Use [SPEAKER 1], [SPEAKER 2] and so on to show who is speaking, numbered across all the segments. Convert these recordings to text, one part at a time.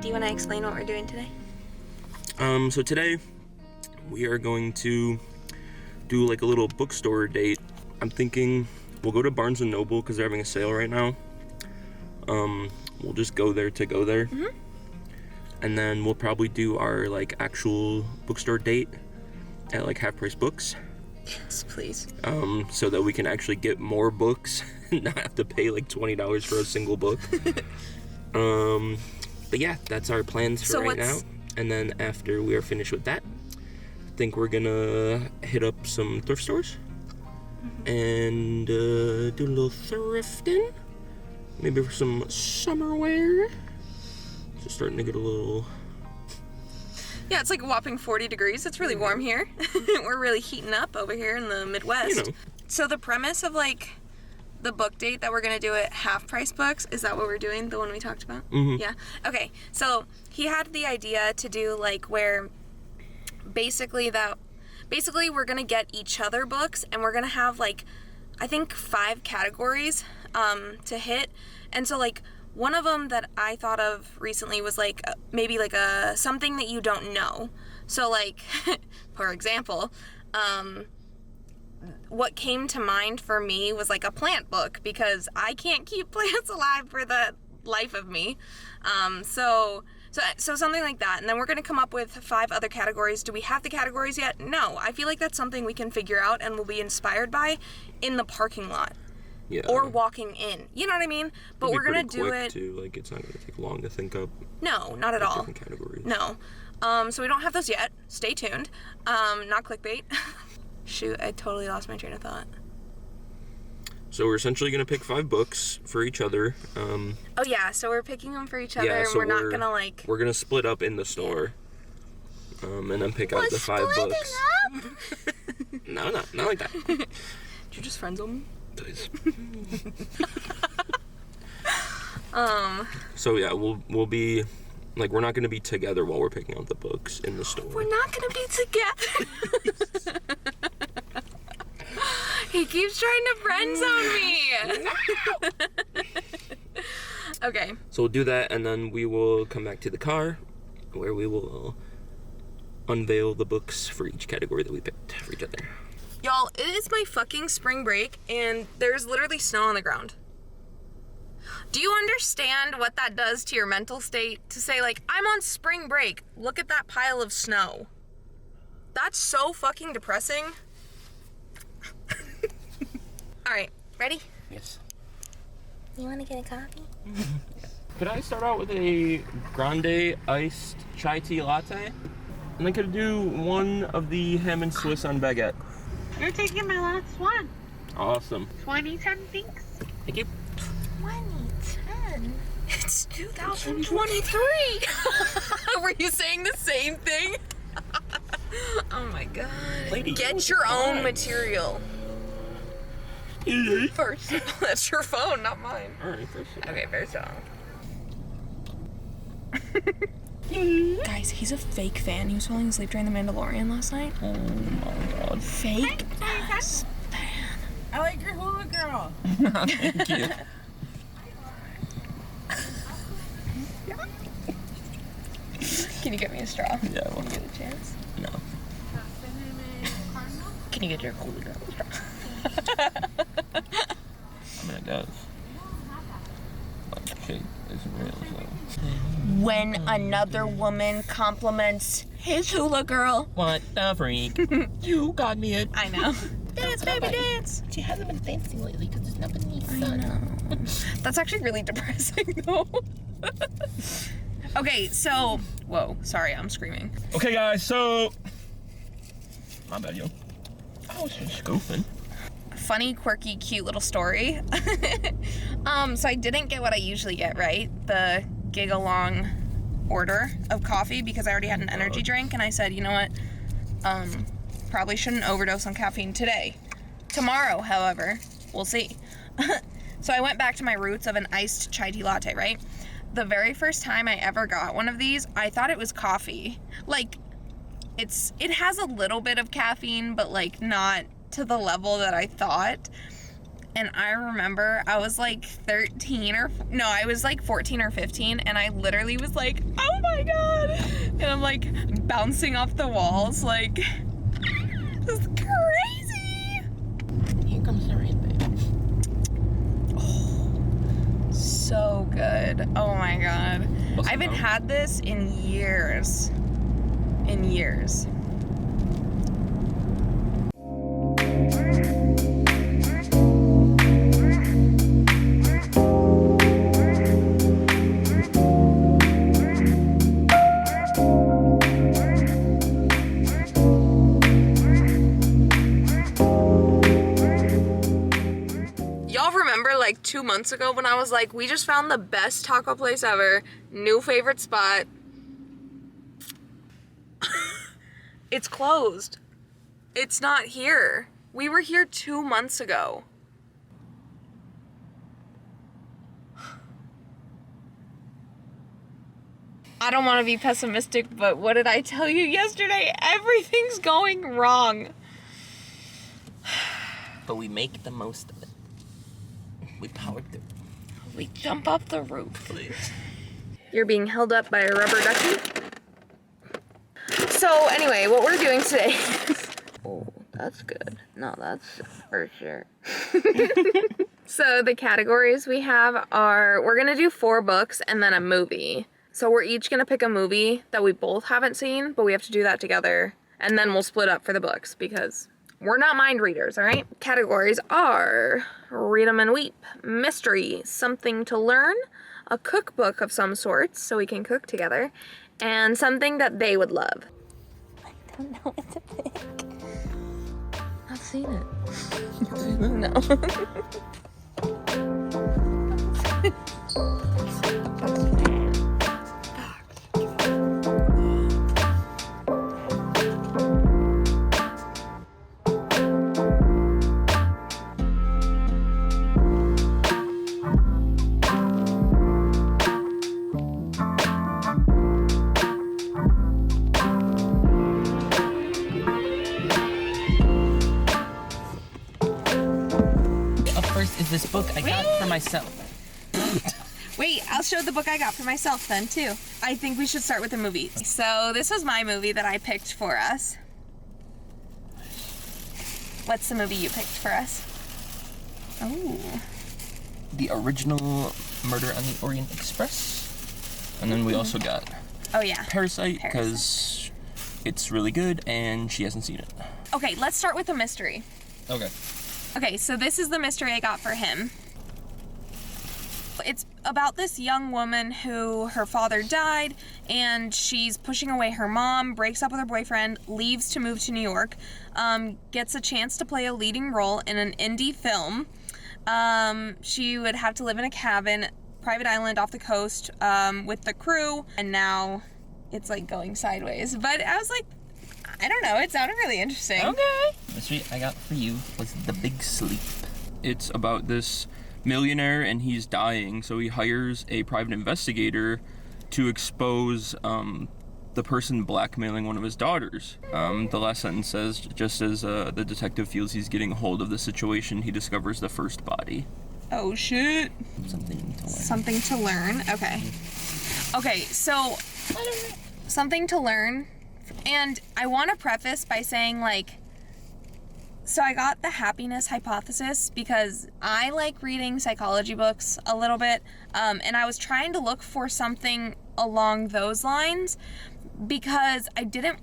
[SPEAKER 1] Do you want to explain what we're doing today?
[SPEAKER 2] So today we are going to do like a little bookstore date. I'm thinking we'll go to Barnes & Noble because they're having a sale right now. We'll just go there to go there.
[SPEAKER 1] Mm-hmm.
[SPEAKER 2] And then we'll probably do our like actual bookstore date at like Half Price Books.
[SPEAKER 1] Yes, please.
[SPEAKER 2] So that we can actually get more books and not have to pay like $20 for a single book. But yeah, that's our plans for right now. And then after we are finished with that, I think we're gonna hit up some thrift stores and do a little thrifting. Maybe for some summer wear. It's starting to get a little...
[SPEAKER 1] Yeah, it's like a whopping 40 degrees. It's really warm here. We're really heating up over here in the Midwest.
[SPEAKER 2] You know.
[SPEAKER 1] So the premise of like the book date that we're gonna do at Half Price Books, is that what we're doing? The one we talked about?
[SPEAKER 2] Mm-hmm.
[SPEAKER 1] Yeah. Okay, so he had the idea to do like where basically we're gonna get each other books and we're gonna have like, I think 5 categories to hit. And so like one of them that I thought of recently was like maybe like a something that you don't know. So like, for example, what came to mind for me was like a plant book because I can't keep plants alive for the life of me. So something like that. And then we're going to come up with 5 other categories. Do we have the categories yet? No. I feel like that's something we can figure out and will be inspired by in the parking lot.
[SPEAKER 2] Yeah.
[SPEAKER 1] Or walking in. You know what I mean? But we're going to do it
[SPEAKER 2] too. Like it's not going to take long to think up.
[SPEAKER 1] No, not at all.
[SPEAKER 2] Different categories.
[SPEAKER 1] No. So we don't have those yet. Stay tuned. Not clickbait. Shoot, I totally lost my train of thought.
[SPEAKER 2] So we're essentially going to pick 5 books for each other.
[SPEAKER 1] Oh yeah, so we're picking them for each other, and
[SPEAKER 2] so
[SPEAKER 1] we're not going to like...
[SPEAKER 2] We're going to split up in the store. And then pick out the 5 books.
[SPEAKER 1] Up?
[SPEAKER 2] No, not like that.
[SPEAKER 1] Did you just friend zone me?
[SPEAKER 2] Please.
[SPEAKER 1] So
[SPEAKER 2] yeah, we'll be... Like, we're not going to be together while we're picking out the books in the store.
[SPEAKER 1] We're not going to be together. He keeps trying to friend zone me. Okay.
[SPEAKER 2] So we'll do that, and then we will come back to the car, where we will unveil the books for each category that we picked for each other.
[SPEAKER 1] Y'all, it is my fucking spring break, and there's literally snow on the ground. Do you understand what that does to your mental state? To say, like, I'm on spring break. Look at that pile of snow. That's so fucking depressing. All right, ready?
[SPEAKER 2] Yes.
[SPEAKER 1] You want to get a coffee?
[SPEAKER 2] Could I start out with a grande iced chai tea latte? And then could I do one of the ham and Swiss on baguette?
[SPEAKER 3] You're taking my last one.
[SPEAKER 2] Awesome.
[SPEAKER 3] 2010 thinks.
[SPEAKER 2] Thank you.
[SPEAKER 1] 2010? It's 2023! Were you saying the same thing? Oh my god.
[SPEAKER 2] Lady,
[SPEAKER 1] get your own material. First. That's your phone, not mine.
[SPEAKER 2] Alright, first.
[SPEAKER 1] Okay, first off. Guys, he's a fake fan. He was falling asleep during The Mandalorian last night.
[SPEAKER 2] Oh my god.
[SPEAKER 1] Fake ass fan.
[SPEAKER 3] I like your hula girl.
[SPEAKER 2] Thank you.
[SPEAKER 1] Can you get me a straw?
[SPEAKER 2] Yeah, I will.
[SPEAKER 1] Can you get a chance?
[SPEAKER 2] No.
[SPEAKER 1] Can you get your cool girl a straw?
[SPEAKER 2] I mean, it does. But shit isn't real, so.
[SPEAKER 1] When another woman compliments his hula girl.
[SPEAKER 2] What the freak? You got me it.
[SPEAKER 1] I know. Dance, baby, dance.
[SPEAKER 4] She hasn't been dancing lately because there's not been any
[SPEAKER 1] I
[SPEAKER 4] sun.
[SPEAKER 1] know. That's actually really depressing, though. Okay, so... Whoa, sorry, I'm screaming.
[SPEAKER 2] Okay, guys, so... My bad, yo. I was just goofing.
[SPEAKER 1] Funny, quirky, cute little story. So I didn't get what I usually get, right? The gig-along order of coffee because I already had an energy drink, and I said, you know what? Probably shouldn't overdose on caffeine today. Tomorrow, however, we'll see. So I went back to my roots of an iced chai tea latte, right? The very first time I ever got one of these, I thought it was coffee. Like, it has a little bit of caffeine, but like not to the level that I thought. And I remember I was like 14 or 15, and I literally was like, oh my god, and I'm like bouncing off the walls, like, this is crazy.
[SPEAKER 4] Here comes the rain, babe.
[SPEAKER 1] Oh, so good. Oh my god.
[SPEAKER 2] What's
[SPEAKER 1] I haven't had this in years. Y'all remember like 2 months ago when I was like, we just found the best taco place ever, new favorite spot. It's closed. It's not here. We were here 2 months ago. I don't want to be pessimistic, but what did I tell you yesterday? Everything's going wrong.
[SPEAKER 2] But we make the most of it. We powered through.
[SPEAKER 1] We jump off the roof.
[SPEAKER 2] Please.
[SPEAKER 1] You're being held up by a rubber ducky. So anyway, what we're doing today is... Oh, that's good. No, that's for sure. So the categories we have are, we're gonna do 4 books and then a movie. So we're each gonna pick a movie that we both haven't seen, but we have to do that together. And then we'll split up for the books because we're not mind readers, all right? Categories are read 'em and weep, mystery, something to learn, a cookbook of some sorts so we can cook together, and something that they would love. I don't know what to pick. I've seen it. No.
[SPEAKER 4] Is this book I got for myself.
[SPEAKER 1] Wait, I'll show the book I got for myself then, too. I think we should start with the movie. So this was my movie that I picked for us. What's the movie you picked for us? Oh.
[SPEAKER 2] The original Murder on the Orient Express. And then we also got
[SPEAKER 1] Oh yeah.
[SPEAKER 2] Parasite, because it's really good and she hasn't seen it.
[SPEAKER 1] Okay, let's start with the mystery.
[SPEAKER 2] Okay.
[SPEAKER 1] Okay, so this is the mystery I got for him. It's about this young woman who her father died and she's pushing away her mom, breaks up with her boyfriend, leaves to move to New York, gets a chance to play a leading role in an indie film. She would have to live in a cabin, private island off the coast, with the crew, and now it's like going sideways. But I was like, I don't know, it sounded really interesting.
[SPEAKER 2] Okay.
[SPEAKER 4] The mystery I got for you was The Big Sleep.
[SPEAKER 2] It's about this millionaire and he's dying, so he hires a private investigator to expose the person blackmailing one of his daughters. The last sentence says, just as the detective feels he's getting a hold of the situation, he discovers the first body.
[SPEAKER 1] Oh shit.
[SPEAKER 4] Something to learn.
[SPEAKER 1] Something to learn, okay. Okay, so, something to learn, and I want to preface by saying, like, so I got the happiness hypothesis because I like reading psychology books a little bit, and I was trying to look for something along those lines because I didn't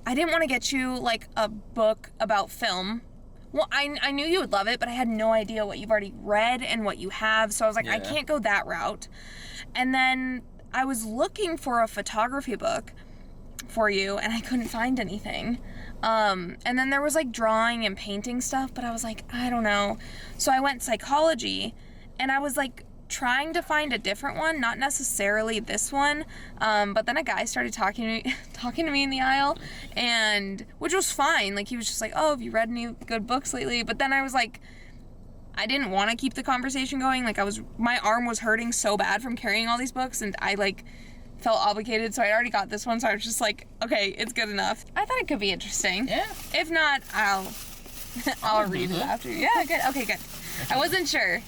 [SPEAKER 1] want to get you like a book about film. Well, I knew you would love it, but I had no idea what you've already read and what you have, so I was like, I can't go that route. And then I was looking for a photography book for you, and I couldn't find anything. And then there was like drawing and painting stuff, but I was like, I don't know. So I went psychology, and I was like trying to find a different one, not necessarily this one. But then a guy started talking to me in the aisle, and which was fine. Like, he was just like, oh, have you read any good books lately? But then I was like, I didn't want to keep the conversation going. Like, my arm was hurting so bad from carrying all these books, and I like felt obligated, so I already got this one, so I was just like, okay, it's good enough. I thought it could be interesting.
[SPEAKER 4] Yeah.
[SPEAKER 1] If not, I'll I'll read it after. Yeah, good. Okay, good. I wasn't sure.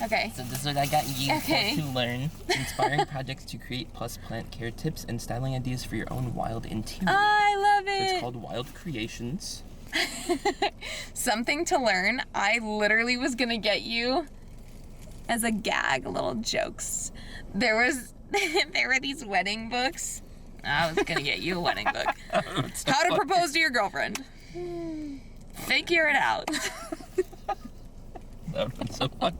[SPEAKER 1] Okay.
[SPEAKER 5] So this is what I got you
[SPEAKER 1] Okay.
[SPEAKER 5] for to learn. Inspiring projects to create plus plant care tips and styling ideas for your own wild interior.
[SPEAKER 1] I love
[SPEAKER 5] So
[SPEAKER 1] it.
[SPEAKER 5] it's called Wild Creations.
[SPEAKER 1] Something to learn. I literally was gonna get you as a gag, little jokes. There were these wedding books. I was gonna get you a wedding book. How to propose to your girlfriend. Figure it out.
[SPEAKER 5] That would have been so fun.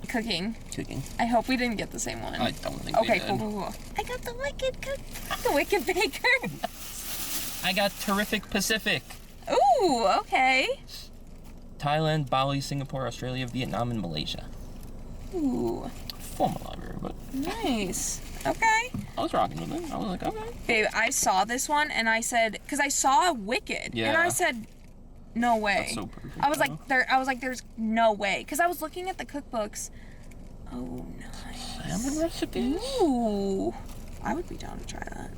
[SPEAKER 1] Cooking.
[SPEAKER 5] Cooking.
[SPEAKER 1] I hope we didn't get the same one.
[SPEAKER 5] I don't think we
[SPEAKER 1] Okay,
[SPEAKER 5] did.
[SPEAKER 1] cool. I got the wicked cook. The wicked baker.
[SPEAKER 5] I got Terrific Pacific.
[SPEAKER 1] Ooh, okay.
[SPEAKER 5] Thailand, Bali, Singapore, Australia, Vietnam, and Malaysia.
[SPEAKER 1] Ooh,
[SPEAKER 5] Former library, but
[SPEAKER 1] nice. Okay.
[SPEAKER 5] I was rocking with it. I was like, okay.
[SPEAKER 1] Babe, I saw this one and I said, because I saw Wicked, and
[SPEAKER 5] Yeah.
[SPEAKER 1] I said, no way.
[SPEAKER 5] That's so perfect.
[SPEAKER 1] I was
[SPEAKER 5] though.
[SPEAKER 1] like, there's no way, because I was looking at the cookbooks. Oh, nice.
[SPEAKER 5] Salmon recipes.
[SPEAKER 1] Ooh, I would be down to try that.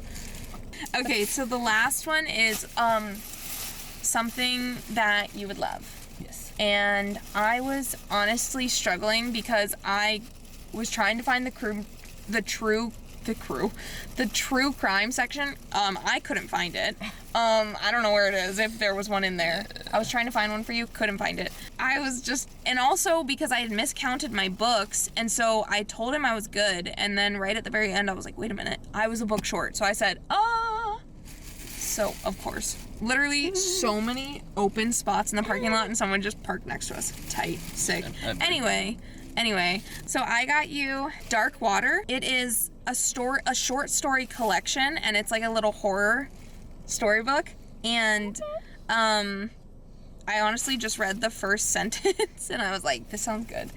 [SPEAKER 1] Okay, so the last one is something that you would love.
[SPEAKER 5] Yes.
[SPEAKER 1] And I was honestly struggling because I was trying to find the true crime section. I couldn't find it. I don't know where it is, if there was one in there. I was trying to find one for you, couldn't find it. I was just, and also because I had miscounted my books, and so I told him I was good, and then right at the very end I was like, wait a minute, I was a book short. So I said, so of course, literally so many open spots in the parking lot, and someone just parked next to us. Tight, sick. Anyway, so I got you Dark Water. It is a short story collection, and it's like a little horror storybook. And I honestly just read the first sentence and I was like, this sounds good.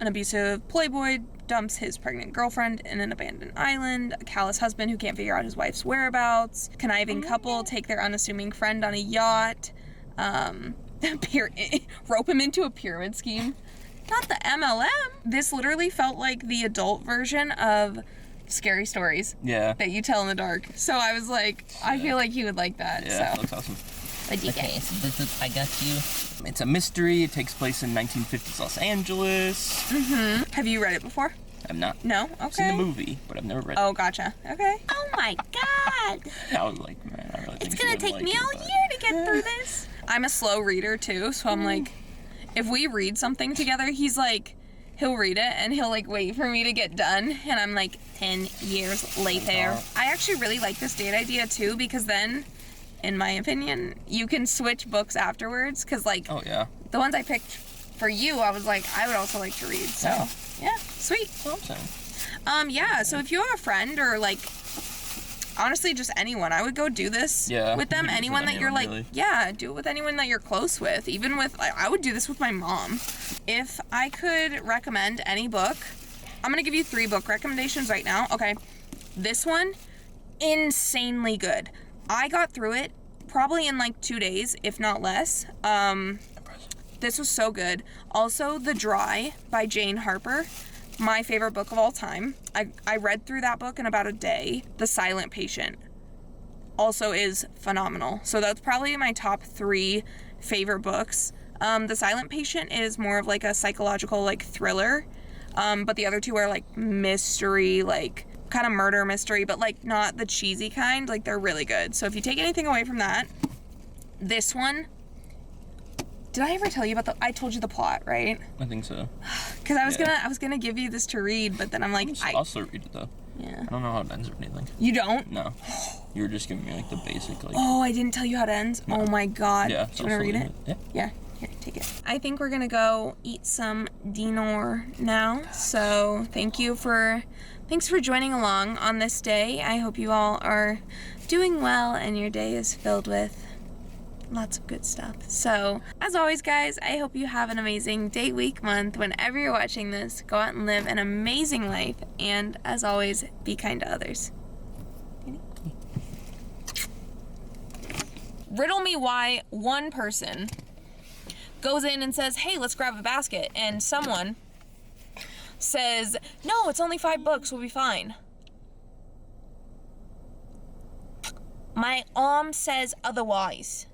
[SPEAKER 1] An abusive playboy dumps his pregnant girlfriend in an abandoned island. A callous husband who can't figure out his wife's whereabouts. Conniving couple take their unassuming friend on a yacht. Rope him into a pyramid scheme. Not the MLM. This literally felt like the adult version of scary stories
[SPEAKER 5] Yeah.
[SPEAKER 1] that you tell in the dark. So I was like, I feel like he would like that.
[SPEAKER 5] Yeah,
[SPEAKER 1] So
[SPEAKER 5] that's awesome.
[SPEAKER 1] what'd you
[SPEAKER 5] Okay,
[SPEAKER 1] get?
[SPEAKER 5] so this is, I got you. It's a mystery. It takes place in 1950s Los Angeles.
[SPEAKER 1] Have you read it before?
[SPEAKER 5] I'm not.
[SPEAKER 1] No?
[SPEAKER 5] I've seen the
[SPEAKER 1] Okay.
[SPEAKER 5] movie, but I've never read
[SPEAKER 1] Oh, gotcha. Okay. Oh my god.
[SPEAKER 5] it. I was like, man, I really think
[SPEAKER 1] It's
[SPEAKER 5] she
[SPEAKER 1] gonna
[SPEAKER 5] would
[SPEAKER 1] take
[SPEAKER 5] like
[SPEAKER 1] me
[SPEAKER 5] it,
[SPEAKER 1] all
[SPEAKER 5] but-
[SPEAKER 1] year to get through this. I'm a slow reader too, so I'm like, if we read something together, he's like, he'll read it and he'll like wait for me to get done, and I'm like 10 years later. I actually really like this date idea too, because then, in my opinion, you can switch books afterwards, because like
[SPEAKER 5] Oh, yeah.
[SPEAKER 1] the ones I picked for you, I was like, I would also like to read. So yeah, sweet.
[SPEAKER 5] That's what I'm saying.
[SPEAKER 1] Yeah, so if you have a friend or like honestly just anyone, I would go do this
[SPEAKER 5] Yeah,
[SPEAKER 1] with them.
[SPEAKER 5] you can do this
[SPEAKER 1] Anyone
[SPEAKER 5] with
[SPEAKER 1] that you're
[SPEAKER 5] anyone,
[SPEAKER 1] like,
[SPEAKER 5] really.
[SPEAKER 1] yeah, do it with anyone that you're close with. Even with, I would do this with my mom. If I could recommend any book, I'm gonna give you 3 book recommendations right now. Okay, this one, insanely good. I got through it probably in like 2 days, if not less. This was so good. Also, The Dry by Jane Harper. My favorite book of all time. I read through that book in about a day. The Silent Patient also is phenomenal. So that's probably my top 3 favorite books. The Silent Patient is more of like a psychological like thriller. But the other 2 are like mystery, like kind of murder mystery, but like not the cheesy kind. Like they're really good. So if you take anything away from that, this one, did I ever tell you about I told you the plot, right?
[SPEAKER 5] I think so.
[SPEAKER 1] Because
[SPEAKER 5] Yeah.
[SPEAKER 1] I was gonna give you this to read, but then I'm like,
[SPEAKER 5] I'll still read it, though.
[SPEAKER 1] yeah.
[SPEAKER 5] I don't know how it ends or anything.
[SPEAKER 1] You don't?
[SPEAKER 5] No. You were just giving me, like, the basic, like...
[SPEAKER 1] Oh, I didn't tell you how it ends?
[SPEAKER 5] No.
[SPEAKER 1] Oh my god.
[SPEAKER 5] Yeah.
[SPEAKER 1] Do you wanna read it?
[SPEAKER 5] Yeah.
[SPEAKER 1] Yeah. Here, take it. I think we're gonna go eat some dinner now. So thanks for joining along on this day. I hope you all are doing well and your day is filled with lots of good stuff. So, as always, guys, I hope you have an amazing day, week, month. Whenever you're watching this, go out and live an amazing life. And, as always, be kind to others. Riddle me why one person goes in and says, hey, let's grab a basket. And someone says, no, it's only 5 books, we'll be fine. My arm says otherwise.